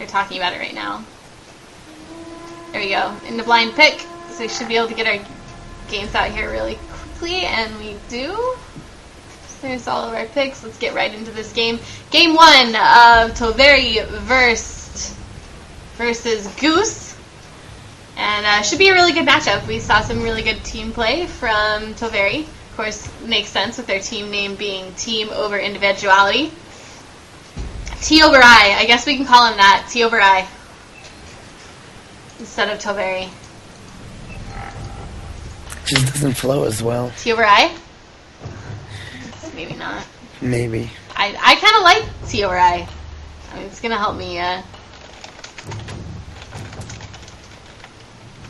They're talking about it right now. There we go. In the blind pick. So we should be able to get our games out here really quickly, and we do. So there's all of our picks. Let's get right into this game. Game 1 of Toveri versus Goose. And should be a really good matchup. We saw some really good team play from Toveri. Of course, makes sense with their team name being Team Over Individuality. T over I. I guess we can call him that. T over I. Instead of Toveri. Just doesn't flow as well. T over I? Maybe not. Maybe. I kind of like T over I. I mean, it's going to help me,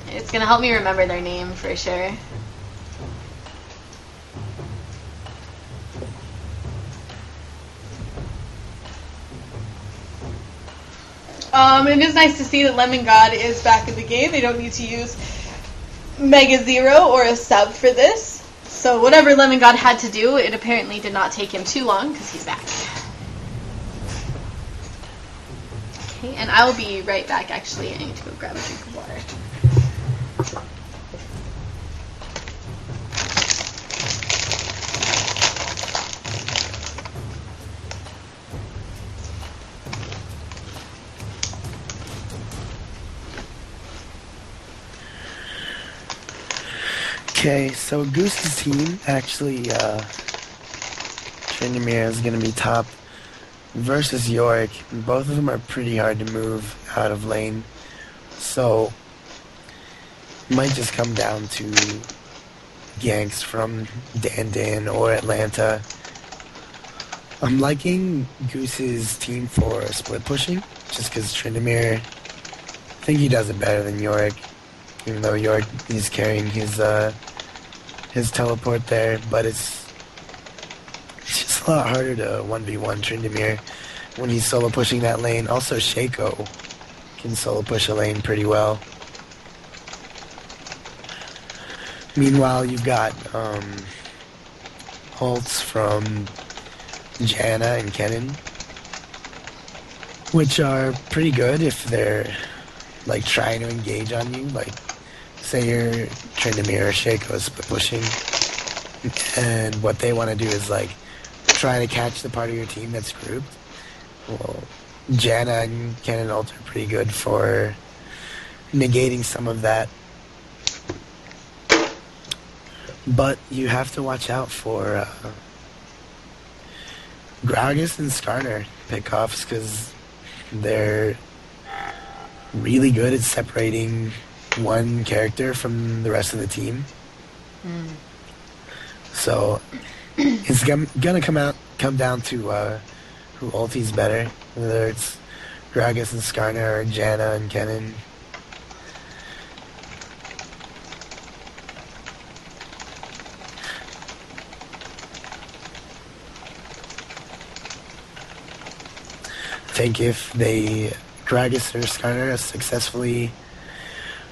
it's going to help me remember their name for sure. It is nice to see that Lemon God is back in the game. They don't need to use Mega Zero or a sub for this. So whatever Lemon God had to do, it apparently did not take him too long because he's back. Okay, and I will be right back actually. I need to go grab a drink of water. Okay, so Goose's team actually, Tryndamere is going to be top versus Yorick. Both of them are pretty hard to move out of lane, so it might just come down to ganks from Dan or Atlanta. I'm liking Goose's team for split pushing, just because Tryndamere, I think he does it better than Yorick, even though Yorick is carrying his teleport there, but it's just a lot harder to 1v1 Tryndamere when he's solo pushing that lane. Also, Shaco can solo push a lane pretty well. Meanwhile, you've got ults from Janna and Kennen, which are pretty good if they're like trying to engage on you, like say you're Tryndamere or Shaco split pushing, and what they want to do is like try to catch the part of your team that's grouped. Well, Janna and Kennen ult are pretty good for negating some of that, but you have to watch out for Gragas and Skarner pickoffs because they're really good at separating one character from the rest of the team. So it's gonna come down to who ulti's better, whether it's Gragas and Skarner or Janna and Kennen. I think if Gragas or Skarner successfully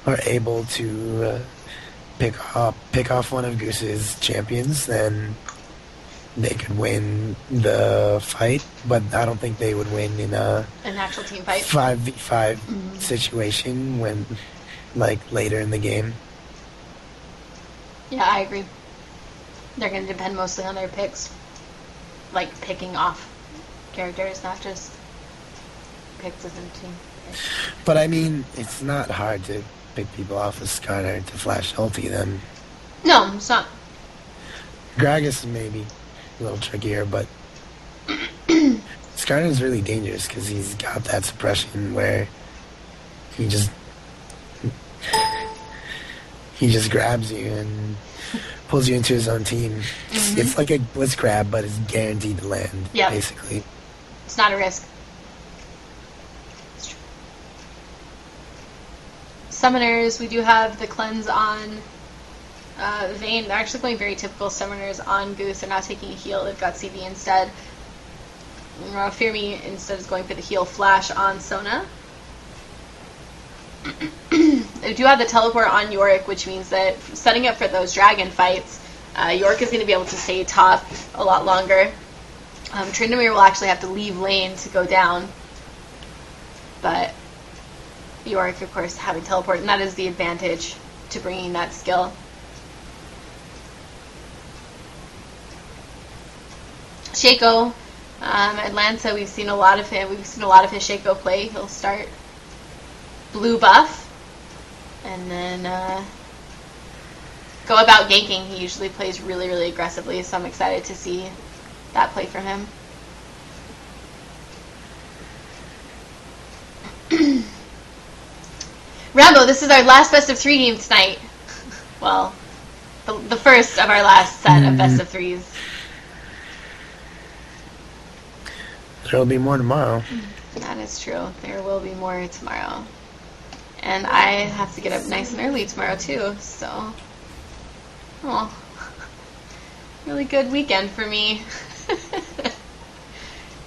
are able to pick off one of Goose's champions, then they could win the fight, but I don't think they would win in an actual team fight 5v5 situation when like later in the game. Yeah, I agree. They're going to depend mostly on their picks, like picking off characters, not just picks as a team. But I mean, it's not hard to pick people off of Skarner to flash ulti them. No, it's not. Gragas maybe a little trickier, but Skarner is really dangerous because he's got that suppression where he just grabs you and pulls you into his own team. It's like a blitz grab, but it's guaranteed to land, basically. It's not a risk. Summoners, we do have the cleanse on Vayne. They're actually going very typical summoners on Goose. They're not taking a heal, they've got CV instead. Fear Me instead is going for the heal flash on Sona. They do have the teleport on Yorick, which means that setting up for those dragon fights, Yorick is going to be able to stay top a lot longer. Tryndamere will actually have to leave lane to go down. but Yorick, of course, having teleport, and that is the advantage to bringing that skill. Shaco, Atlanta, we've seen a lot of him. We've seen a lot of his Shaco play. He'll start blue buff, and then go about ganking. He usually plays really, really aggressively, so I'm excited to see that play from him. Rambo, this is our last best of 3 game tonight. Well, the first of our last set of best of 3s. There'll be more tomorrow. That is true. There will be more tomorrow. And I have to get up nice and early tomorrow too, so... Oh. Really good weekend for me.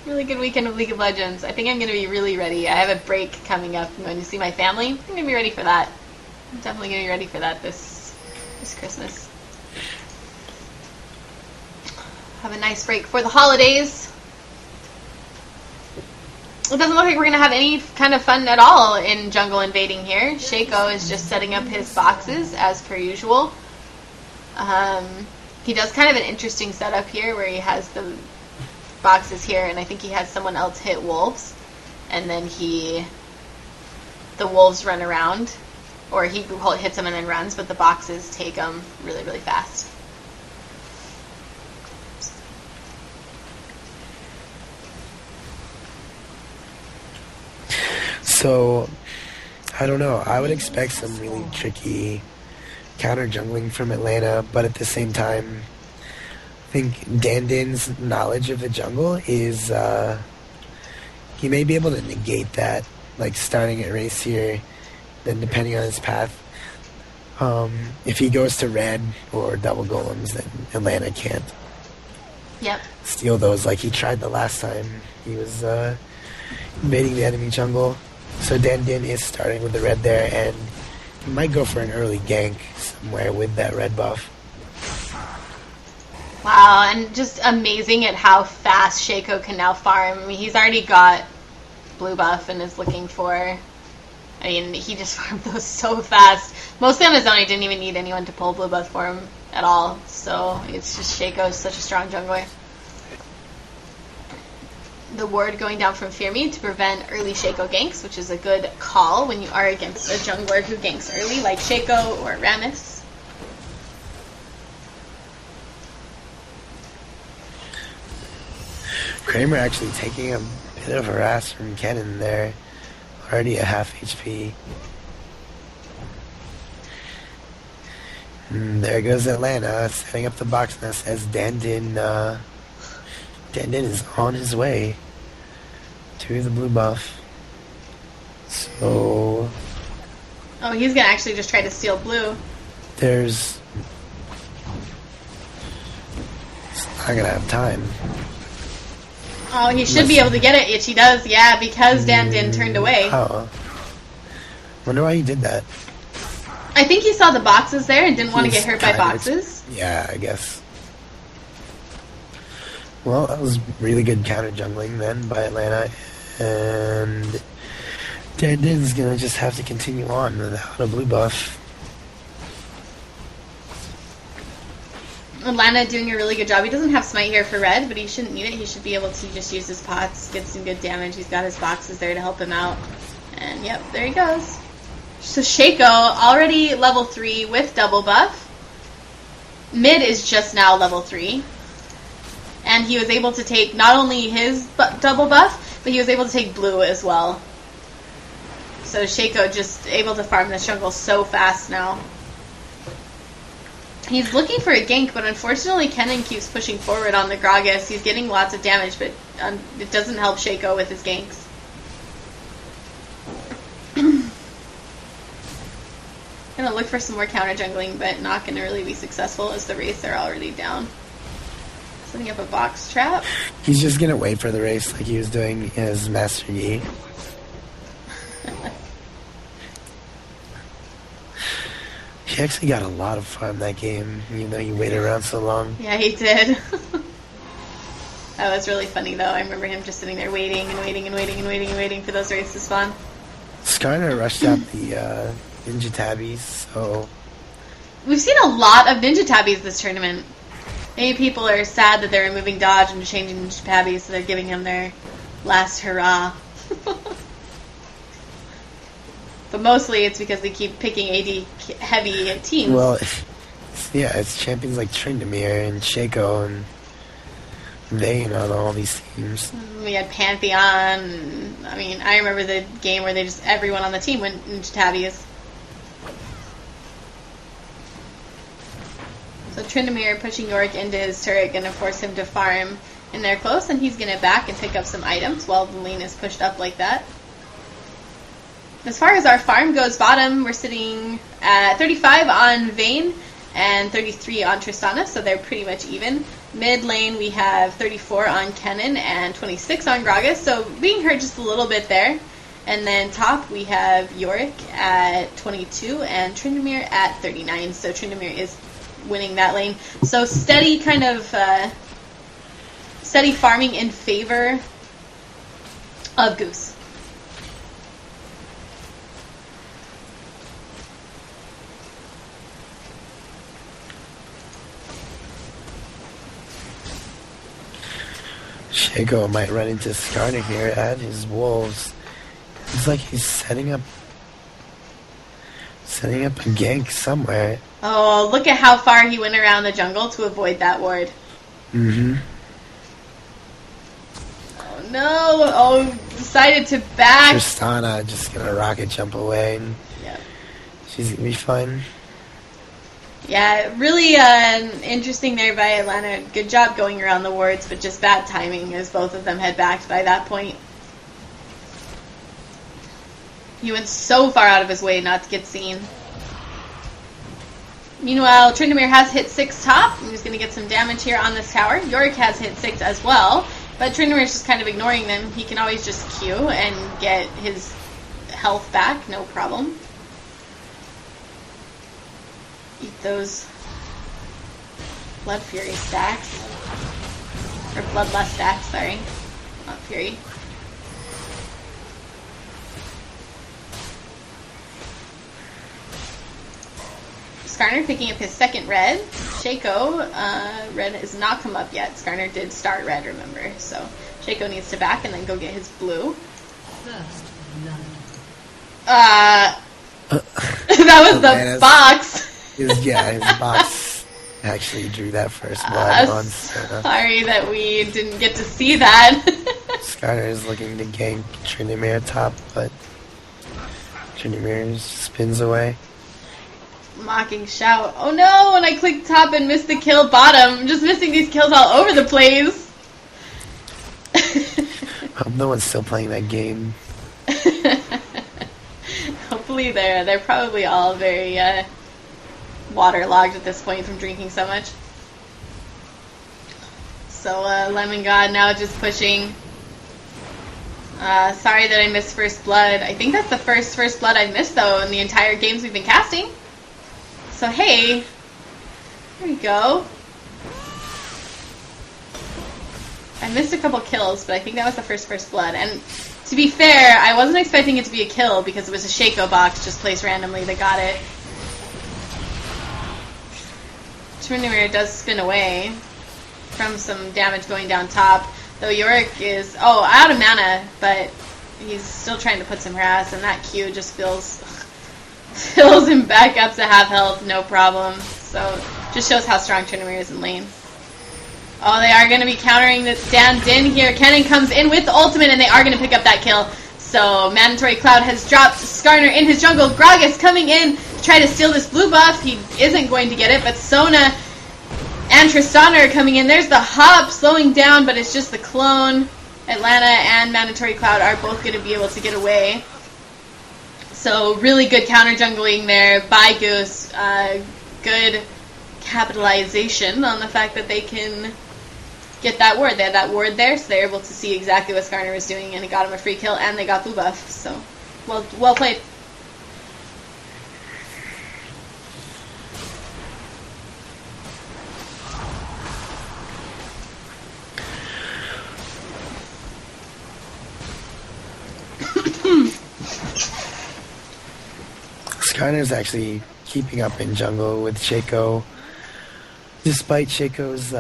Really good weekend of League of Legends. I think I'm going to be really ready. I have a break coming up. I'm going to see my family. I'm going to be ready for that. I'm definitely going to be ready for that this Christmas. Have a nice break for the holidays. It doesn't look like we're going to have any kind of fun at all in jungle invading here. Shaco is just setting up his boxes as per usual. He does kind of an interesting setup here where he has the boxes here, and I think he has someone else hit wolves, and then the wolves run around, or he hits them and then runs, but the boxes take them really, really fast. So, I don't know. I would expect some really tricky counter jungling from Atlanta, but at the same time, I think Dandin's knowledge of the jungle is, he may be able to negate that, like starting at race here, then depending on his path. If he goes to red or double golems, then Atlanta can't steal those like he tried the last time he was invading the enemy jungle. So Dandin is starting with the red there, and he might go for an early gank somewhere with that red buff. Wow, and just amazing at how fast Shaco can now farm. I mean, he's already got blue buff and is looking for... I mean, he just farmed those so fast. Mostly on his own, he didn't even need anyone to pull blue buff for him at all. So it's just Shaco is such a strong jungler. The ward going down from Fear Me to prevent early Shaco ganks, which is a good call when you are against a jungler who ganks early, like Shaco or Rammus. Kramer actually taking a bit of harass from Kennen there. Already at half HP. And there goes Atlanta, setting up the box nest as Dandin is on his way to the blue buff. So... Oh, he's gonna actually just try to steal blue. There's... It's not gonna have time. Oh, he should be able to get it, which he does, yeah, because Dandin turned away. Oh. Wonder why he did that. I think he saw the boxes there and didn't want to get hurt by boxes. Yeah, I guess. Well, that was really good counter jungling then by Atlanta, and Dandin's gonna just have to continue on without a blue buff. Atlanta doing a really good job. He doesn't have smite here for red, but he shouldn't need it. He should be able to just use his pots, get some good damage. He's got his boxes there to help him out. And yep, there he goes. So Shaco, already level 3 with double buff. Mid is just now level 3. And he was able to take not only his double buff, but he was able to take blue as well. So Shaco just able to farm this jungle so fast now. He's looking for a gank, but unfortunately Kennen keeps pushing forward on the Gragas. He's getting lots of damage, but it doesn't help Shaco with his ganks. Gonna look for some more counter jungling, but not gonna really be successful as the Wraiths are already down. Setting up a box trap. He's just gonna wait for the race like he was doing his Master Yi. He actually got a lot of farm that game, even though he waited around so long. Yeah, he did. That was really funny, though. I remember him just sitting there waiting and waiting and waiting and waiting and waiting for those raids to spawn. Skarner rushed out the ninja tabbies, so... We've seen a lot of ninja tabbies this tournament. Maybe people are sad that they're removing dodge and changing ninja tabbies, so they're giving him their last hurrah. But mostly it's because they keep picking AD heavy teams. Well, yeah, it's champions like Tryndamere and Shaco and Vayne on all these teams. We had Pantheon. And, I mean, I remember the game where they just everyone on the team went ninja tabbies. So Tryndamere pushing Yorick into his turret, going to force him to farm in there close, and he's going to back and pick up some items while the lane is pushed up like that. As far as our farm goes bottom, we're sitting at 35 on Vayne and 33 on Tristana, so they're pretty much even. Mid lane we have 34 on Kennen and 26 on Gragas, so being hurt just a little bit there. And then top we have Yorick at 22 and Tryndamere at 39, so Tryndamere is winning that lane. So steady kind of steady farming in favor of Goose. Shaco might run into Skarner here at his wolves. It's like he's setting up a gank somewhere. Oh, look at how far he went around the jungle to avoid that ward. Mm-hmm. Oh no! Oh, decided to back. Tristana just gonna rocket jump away, and Yep. she's gonna be fine. Yeah, really interesting there by Atlanta. Good job going around the wards, but just bad timing as both of them had backed by that point. He went so far out of his way not to get seen. Meanwhile, Tryndamere has hit 6 top. He's going to get some damage here on this tower. Yorick has hit 6 as well, but Tryndamere is just kind of ignoring them. He can always just Q and get his health back, no problem. Eat those Blood Fury stacks. Or Bloodlust stacks, sorry. Not Fury. Skarner picking up his second red. Shaco, red has not come up yet. Skarner did start red, remember. So Shaco needs to back and then go get his blue. First blood. That was the box. His box actually drew that first blood on Sona. Sorry that we didn't get to see that. Skarner is looking to gank Tryndamere top, but Tryndamere spins away. Mocking shout. Oh no, and I clicked top and missed the kill bottom. I'm just missing these kills all over the place. Hope no one's still playing that game. Hopefully they're probably all very waterlogged at this point from drinking so much. So Lemon God now just pushing. Sorry that I missed first blood. I think that's the first blood I've missed though in the entire games we've been casting. So hey, there we go. I missed a couple kills, but I think that was the first blood. And to be fair, I wasn't expecting it to be a kill because it was a Shaco box just placed randomly that got it. Tryndamere does spin away from some damage going down top, though Yorick is out of mana, but he's still trying to put some harass, and that Q just fills him back up to half health, no problem. So just shows how strong Tryndamere is in lane. Oh, they are going to be countering this Dan Din here. Kennen comes in with the ultimate, and they are going to pick up that kill. So Mandatory Cloud has dropped Skarner in his jungle. Gragas coming in to try to steal this blue buff. He isn't going to get it, but Sona and Tristana are coming in. There's the hop slowing down, but it's just the clone. Atlanta and Mandatory Cloud are both going to be able to get away. So really good counter jungling there by Goose. Good capitalization on the fact that they can get that ward. They had that ward there, so they're able to see exactly what Skarner was doing, and it got him a free kill, and they got blue buff. So, well played. Skarner's actually keeping up in jungle with Shaco, despite Shaco's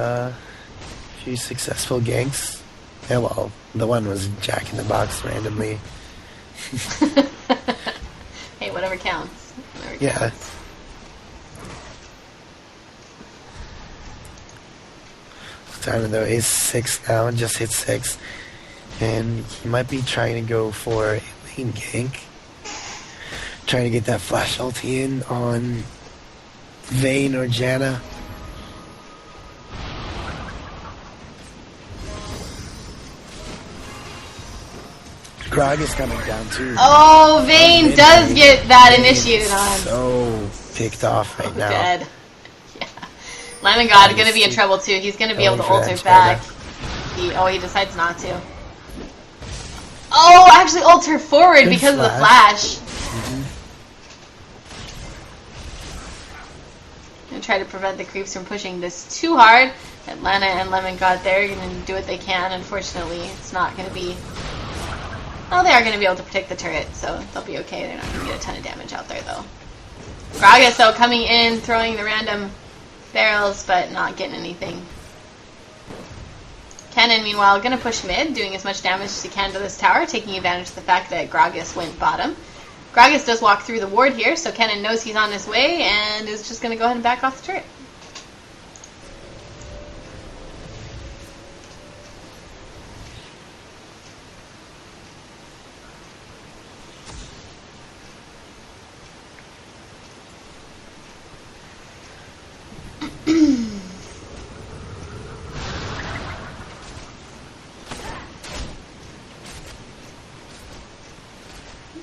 few successful ganks. Yeah, well, the one was Jack in the Box randomly. Hey, whatever counts. Whatever Yeah. counts. Skarner though is 6 now, just hit 6. And he might be trying to go for a lane gank. Trying to get that flash ulti in on Vayne or Janna. Grog is coming down too. Oh, Vayne does get that Vayne initiated on. So picked off right now. Dead. Yeah. Lemon God is going to be in trouble too. He's going to be able to ult her back. He decides not to. Oh, actually ult her forward Good because of the flash. flash. And try to prevent the creeps from pushing this too hard. Atlanta and Lemon God, they're going to do what they can. Unfortunately, it's not going to be... Oh, they are going to be able to protect the turret, so they'll be okay. They're not going to get a ton of damage out there, though. Gragas, though, coming in, throwing the random barrels, but not getting anything. Kennen, meanwhile, going to push mid, doing as much damage as he can to this tower, taking advantage of the fact that Gragas went bottom. Gragas does walk through the ward here, so Kennen knows he's on his way, and is just going to go ahead and back off the turret.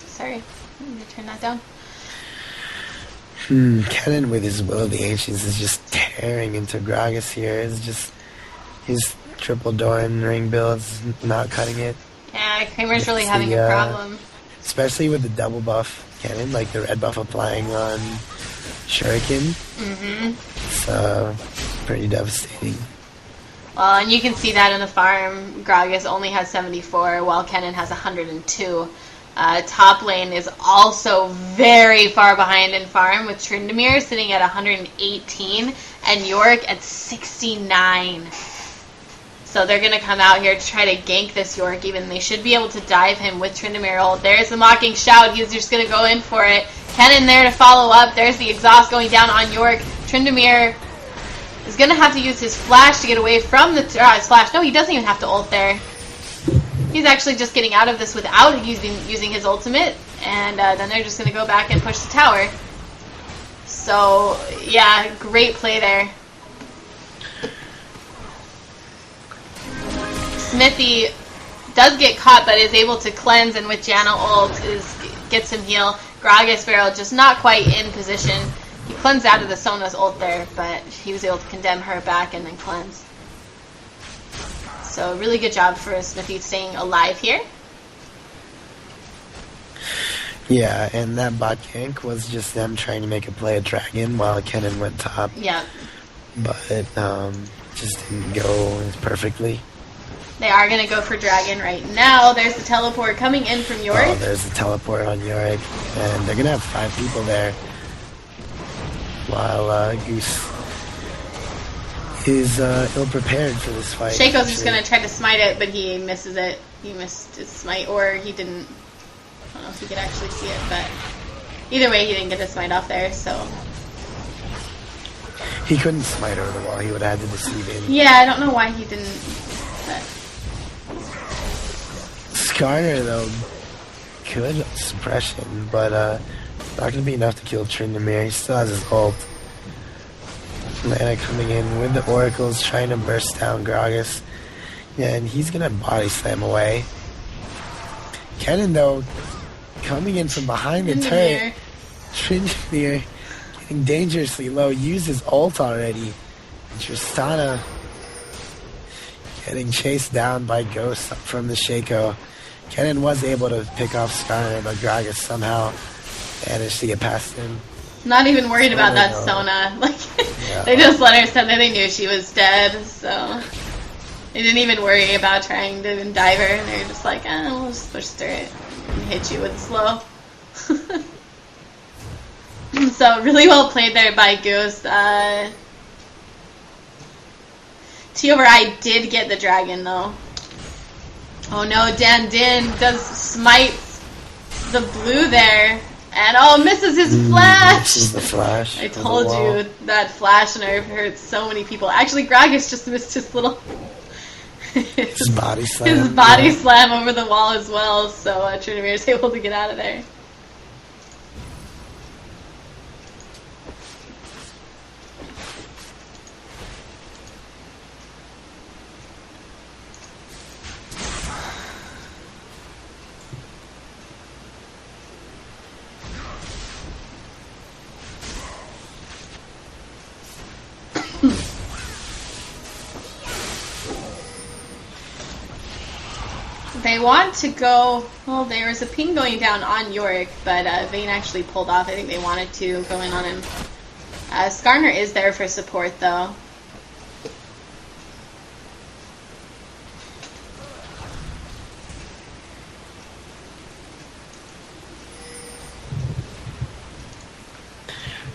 Sorry, I'm going to turn that down. Kennen with his Will of the Ancients is just tearing into Gragas here. It's just his triple Doran ring build's not cutting it. Yeah, Kramer's really having a problem. Especially with the double buff Kennen, like the red buff applying on Shuriken. It's pretty devastating. Well, and you can see that in the farm. Gragas only has 74, while Kennen has 102. Top lane is also very far behind in farm, with Tryndamere sitting at 118 and Yorick at 69. So they're going to come out here to try to gank this Yorick even. They should be able to dive him with Tryndamere ult. There's the mocking shout. He's just going to go in for it. Kennen there to follow up. There's the exhaust going down on Yorick. Tryndamere is going to have to use his flash to get away from the... his flash. No, he doesn't even have to ult there. He's actually just getting out of this without using his ultimate, and then they're just going to go back and push the tower. So, yeah, great play there. Smithy does get caught, but is able to cleanse, and with Janna ult gets him heal. Gragas Barrel just not quite in position. He cleansed out of the Sona's ult there, but he was able to condemn her back and then cleanse. So really good job for Smithy staying alive here. Yeah, and that bot gank was just them trying to make a play at Dragon while Kennen went top. Yeah. But just didn't go perfectly. They are going to go for Dragon right now. There's the teleport coming in from Yorick. Oh, there's the teleport on Yorick. And they're going to have 5 people there. While Goose is ill-prepared for this fight. Shaco's just going to try to smite it, but he misses it. He missed his smite, or he didn't. I don't know if he could actually see it, but either way, he didn't get his smite off there, so. He couldn't smite over the wall. He would have had to deceive him. Yeah, I don't know why he didn't. But. Skarner, though, good suppression, but not going to be enough to kill Tryndamere. He still has his ult. Atlanta coming in with the oracles, trying to burst down Gragas. Yeah, and he's going to body slam away. Kennen, though, coming in from behind the turret. Tryndamere getting dangerously low. Used his ult already. And Tristana getting chased down by Ghost from the Shaco. Kennen was able to pick off Skarner, but Gragas somehow managed to get past him. Not even worried about that Sona. Like, yeah. They just let her stand there. They knew she was dead, so they didn't even worry about trying to dive her. And they're just like, we'll just push through it and hit you with slow. So really well played there by Goose. Toveri did get the dragon though. Oh no, Dan Din does smite the blue there. And oh, misses his flash! Misses the flash. I told you that flash nerf hurts so many people. Actually, Gragas just missed his little... his body slam. His body slam over the wall as well, so Trinamir is able to get out of there. They want to go... Well, there was a ping going down on Yorick, but Vayne actually pulled off. I think they wanted to go in on him. Skarner is there for support, though.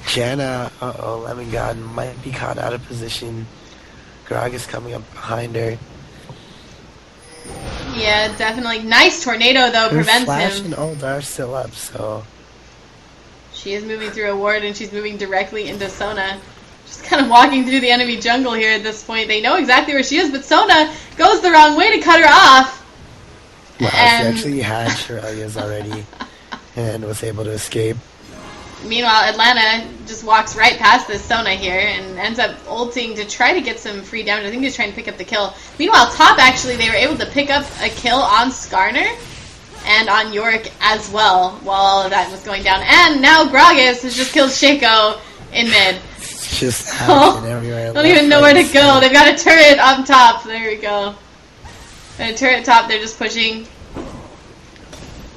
Janna, Lemon God might be caught out of position. Grog is coming up behind her. Yeah, definitely. Nice tornado, though, prevents Flash him. and ult are still up, so... She is moving through a ward, and she's moving directly into Sona. Just kind of walking through the enemy jungle here at this point. They know exactly where she is, but Sona goes the wrong way to cut her off. Wow, And... she actually had Shirelia's already and was able to escape. Meanwhile, Atlanta just walks right past this Sona here and ends up ulting to try to get some free damage. I think he's trying to pick up the kill. Meanwhile, top actually, they were able to pick up a kill on Skarner and on Yorick as well while all of that was going down. And now Gragas has just killed Shaco in mid. It's just action everywhere. Don't even know where to go. They've got a turret up top. There we go. And a turret top, they're just pushing.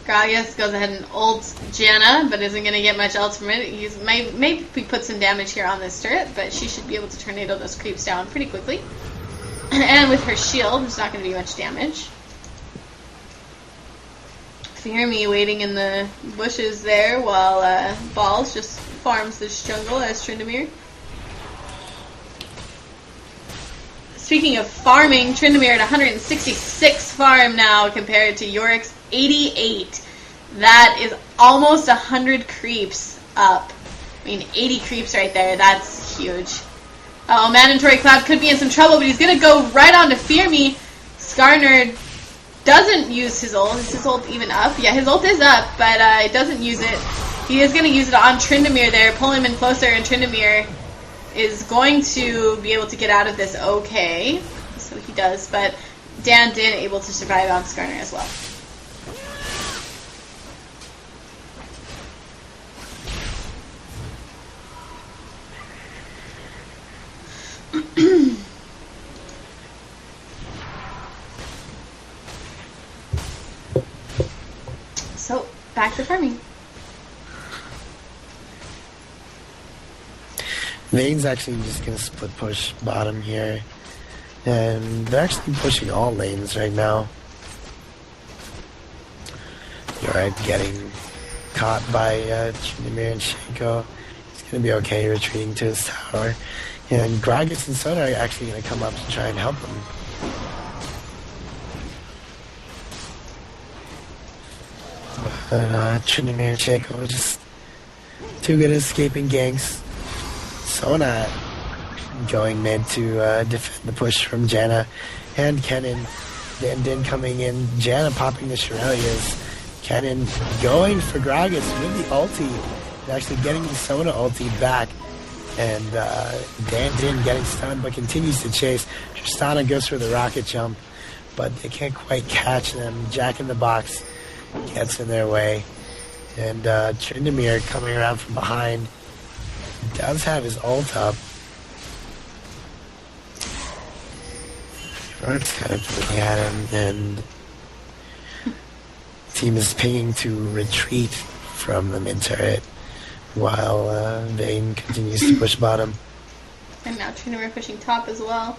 Gragas goes ahead and ults Janna, but isn't going to get much else from it. He's maybe put some damage here on this turret, but she should be able to tornado those creeps down pretty quickly. And with her shield, there's not going to be much damage. Fear me waiting in the bushes there while Balls just farms this jungle as Tryndamere. Speaking of farming, Tryndamere at 166 farm now compared to Yorick's 88. That is almost 100 creeps up. I mean, 80 creeps right there. That's huge. Oh, Mandatory Cloud could be in some trouble, but he's going to go right on to Fear Me. Skarner doesn't use his ult. Is his ult even up? Yeah, his ult is up, but it doesn't use it. He is going to use it on Tryndamere there, pull him in closer, and Tryndamere is going to be able to get out of this okay. So he does, but Dan did able to survive on Skarner as well. So, back to farming. Vayne's actually just going to split push bottom here. And they're actually pushing all lanes right now. Alright, getting caught by Tryndamere and Shaco. He's going to be okay retreating to his tower. And Gragas and Sona are actually going to come up to try and help him. But Tryndamere and Shaco are just too good at escaping ganks. Sona going mid to defend the push from Janna and Kennen. Dan Din coming in. Janna popping the Shirelias. Kennen going for Gragas with the ulti. And actually getting the Sona ulti back. And Dan Din getting stunned but continues to chase. Tristana goes for the rocket jump, but they can't quite catch them. Jack in the Box gets in their way. And Tryndamere coming around from behind does have his ult up. It's kind of looking at him, and team is pinging to retreat from the mid turret while Vayne continues to push bottom. And now Tryndamere pushing top as well.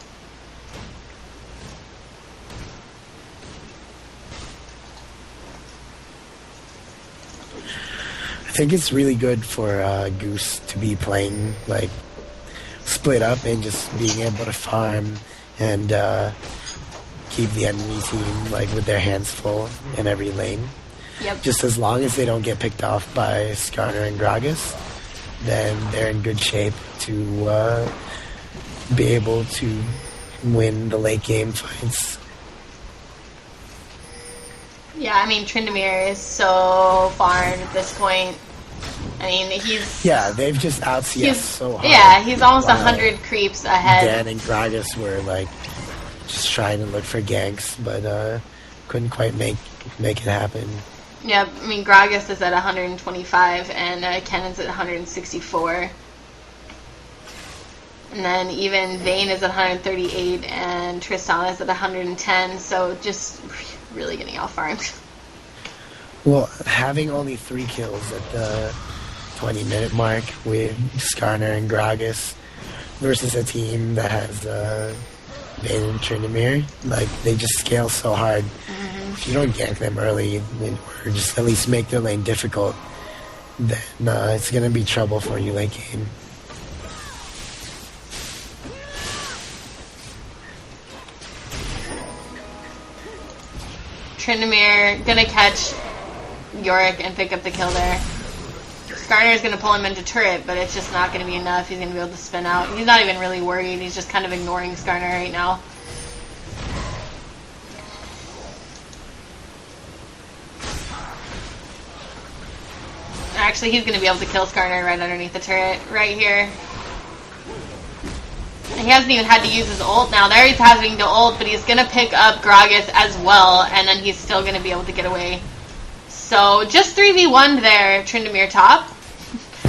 think it's really good for Goose to be playing like split up and just being able to farm and keep the enemy team like with their hands full in every lane. Yep. Just as long as they don't get picked off by Skarner and Gragas, then they're in good shape to be able to win the late game fights. Yeah, I mean, Tryndamere is so farmed at this point. I mean, he's... Yeah, they've just out CS so hard. Yeah, he's almost Wow. 100 creeps ahead. Dan and Gragas were like just trying to look for ganks, but couldn't quite make it happen. Yeah, I mean, Gragas is at 125 and Kennan's at 164. And then even Vayne is at 138 and Tristan is at 110, so just really getting all farmed. Well, having only 3 kills at the 20-minute mark with Skarner and Gragas versus a team that has Vayne and Tryndamere, like, they just scale so hard. Mm-hmm. If you don't gank them early or just at least make their lane difficult, then it's going to be trouble for you late game. Tryndamere gonna catch Yorick and pick up the kill there. Skarner's gonna pull him into turret, but it's just not gonna be enough. He's gonna be able to spin out. He's not even really worried. He's just kind of ignoring Skarner right now. Actually, he's gonna be able to kill Skarner right underneath the turret, right here. He hasn't even had to use his ult now. There he's having to ult, but he's going to pick up Gragas as well, and then he's still going to be able to get away. So, just 3v1 there, Tryndamere top.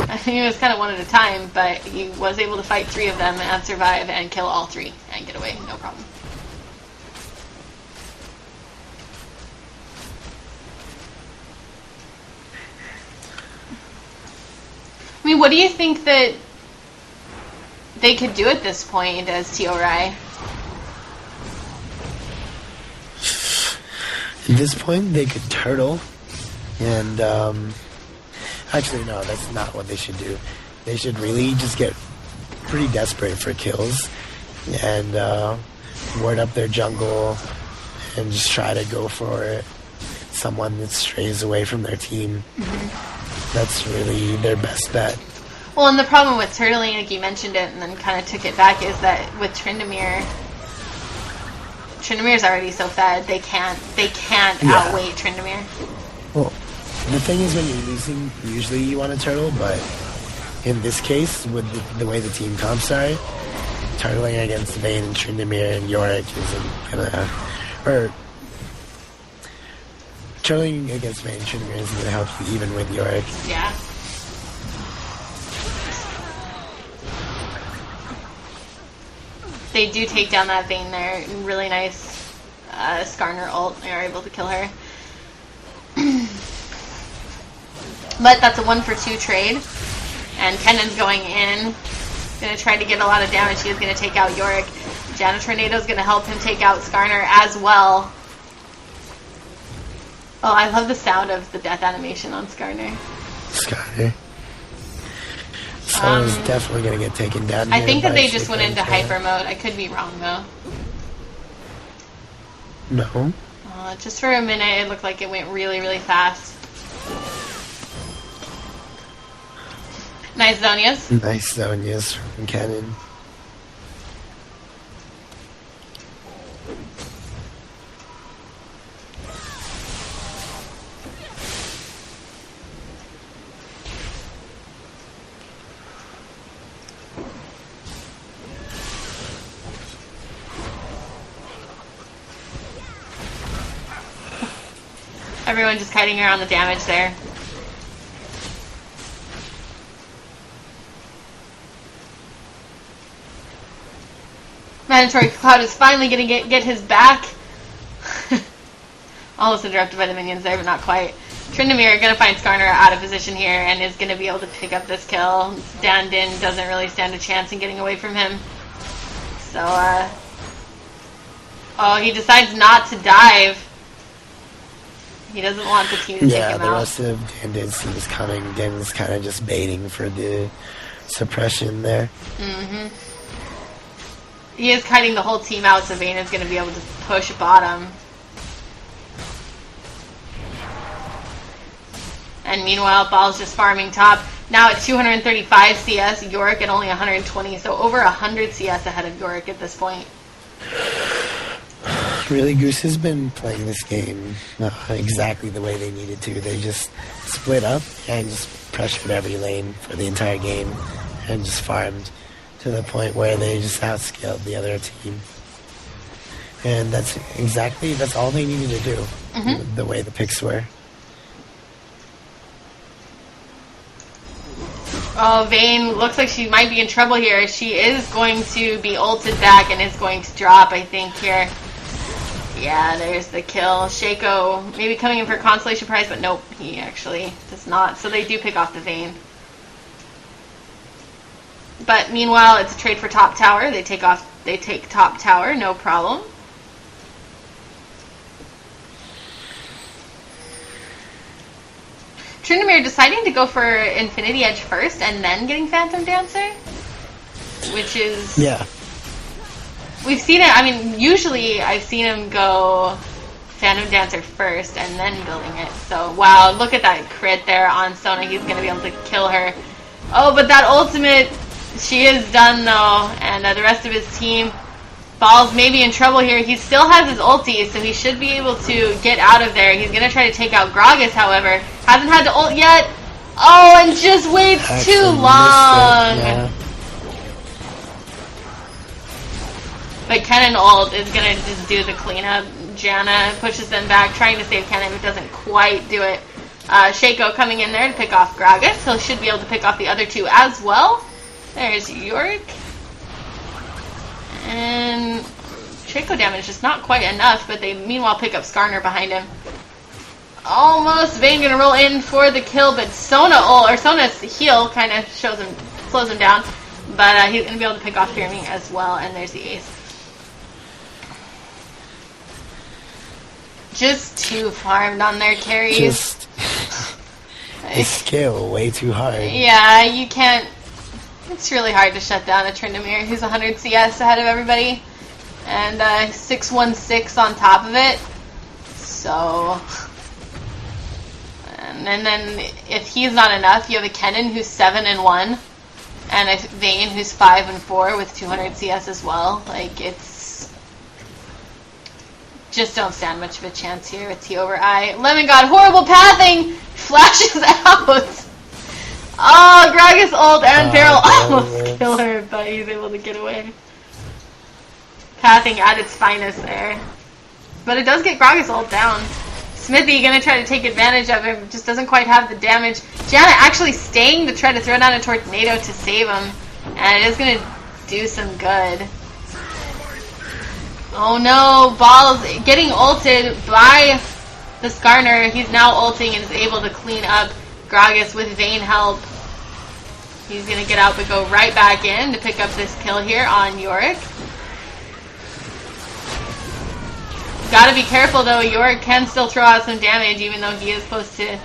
I think it was kind of one at a time, but he was able to fight 3 of them and survive and kill all 3 and get away, no problem. I mean, what do you think that they could do at this point as Toveri? At this point, they could turtle, and actually, no, that's not what they should do. They should really just get pretty desperate for kills and ward up their jungle and just try to go for someone that strays away from their team. Mm-hmm. That's really their best bet. Well, and the problem with turtling, like you mentioned it and then kind of took it back, is that with Tryndamere, Tryndamere's already so fed, they can't outweight Tryndamere. Well, the thing is, when you're losing, usually you want to turtle, but in this case, with the way the team comps are, turtling against Vayne and Tryndamere and Yorick isn't gonna, or turtling against Vayne and Tryndamere isn't gonna help you even with Yorick. Yeah. They do take down that Vayne there. Really nice Skarner ult. They are able to kill her. But that's a 1-for-2 trade. And Kennan's going in. Going to try to get a lot of damage. He is going to take out Yorick. Jana Tornado is going to help him take out Skarner as well. Oh, I love the sound of the death animation on Skarner. Skarner. Skarner's definitely going to get taken down. I think that they just went into hyper mode. I could be wrong, though. No. Just for a minute, it looked like it went really, really fast. Nice Zonias. Nice Zonias from Cannon. Everyone just kiting around the damage there. Mandatory Cloud is finally going to get his back. Almost interrupted by the minions there, but not quite. Tryndamere going to find Skarner out of position here and is going to be able to pick up this kill. Dandin doesn't really stand a chance in getting away from him. So, oh, he decides not to dive. He doesn't want the team to take Yeah, him the out. rest of Dan didn't see was coming. Dan was kind of just baiting for the suppression there. He is kiting the whole team out, so Vayne is going to be able to push bottom. And meanwhile, Ball's just farming top. Now at 235 CS, Yorick at only 120, so over 100 CS ahead of Yorick at this point. Really, Goose has been playing this game exactly the way they needed to. They just split up and just pressured every lane for the entire game and just farmed to the point where they just outscaled the other team. And that's all they needed to do, the way the picks were. Oh, Vayne looks like she might be in trouble here. She is going to be ulted back and is going to drop, I think, here. Yeah, there's the kill. Shaco maybe coming in for consolation prize, but nope, he actually does not. So they do pick off the Vayne. But meanwhile, it's a trade for top tower. They take top tower, no problem. Tryndamere deciding to go for Infinity Edge first and then getting Phantom Dancer, which is... Yeah. We've seen it, I mean, usually I've seen him go Phantom Dancer first and then building it. So, wow, look at that crit there on Sona. He's going to be able to kill her. Oh, but that ultimate, she is done though, and the rest of his team... Ball's maybe in trouble here. He still has his ulti, so he should be able to get out of there. He's going to try to take out Gragas, however. Hasn't had to ult yet. Oh, and just waits too long. Yeah. But Kennen ult is going to just do the cleanup. Janna pushes them back, trying to save Kennen, but doesn't quite do it. Shaco coming in there to pick off Gragas. So he should be able to pick off the other two as well. There's Yorick. And Shaco damage is not quite enough, but they meanwhile pick up Skarner behind him. Almost Vayne gonna roll in for the kill, but Sona's heal kind of slows him down. But he's gonna be able to pick off Fearming as well, and there's the ace. Just too farmed on their carries. They scale way too hard. Yeah, you can't. It's really hard to shut down a Tryndamere who's 100 CS ahead of everybody. And 616 on top of it. So... And then if he's not enough, you have a Kennen who's 7-1. And a Vayne who's 5-4 with 200 CS as well. Like, it's... Just don't stand much of a chance here with T over I. Lemon God, horrible pathing! Flashes out! Oh, Gragas ult and Beryl almost kill her, but he's able to get away. Pathing at its finest there. But it does get Gragas ult down. Smithy gonna try to take advantage of him, just doesn't quite have the damage. Janna actually staying to try to throw down a tornado to save him. And it is gonna do some good. Oh no, Ball's getting ulted by the Skarner. He's now ulting and is able to clean up Gragas with Vayne help. He's going to get out but go right back in to pick up this kill here on Yorick. Gotta be careful though, Yorick can still throw out some damage even though he is close to...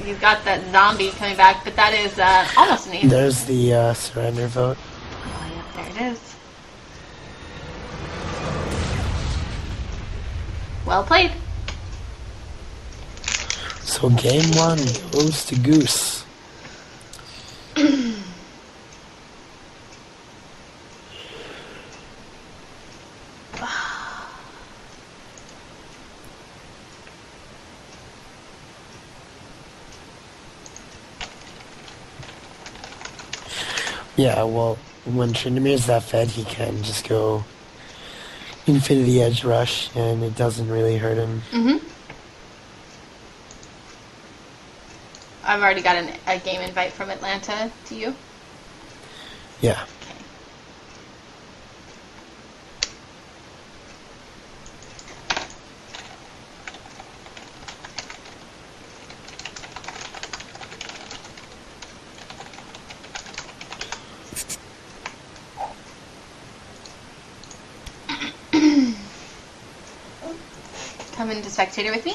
He's got that zombie coming back, but that is almost an ace. There's the surrender vote. Oh yeah, there it is. Well played. So game 1 goes to Goose. Yeah, well, when Tryndamere's that fed, he can just go Infinity Edge Rush, and it doesn't really hurt him. I've already got a game invite from Atlanta. Do you? Yeah. Okay. Come into spectator with me.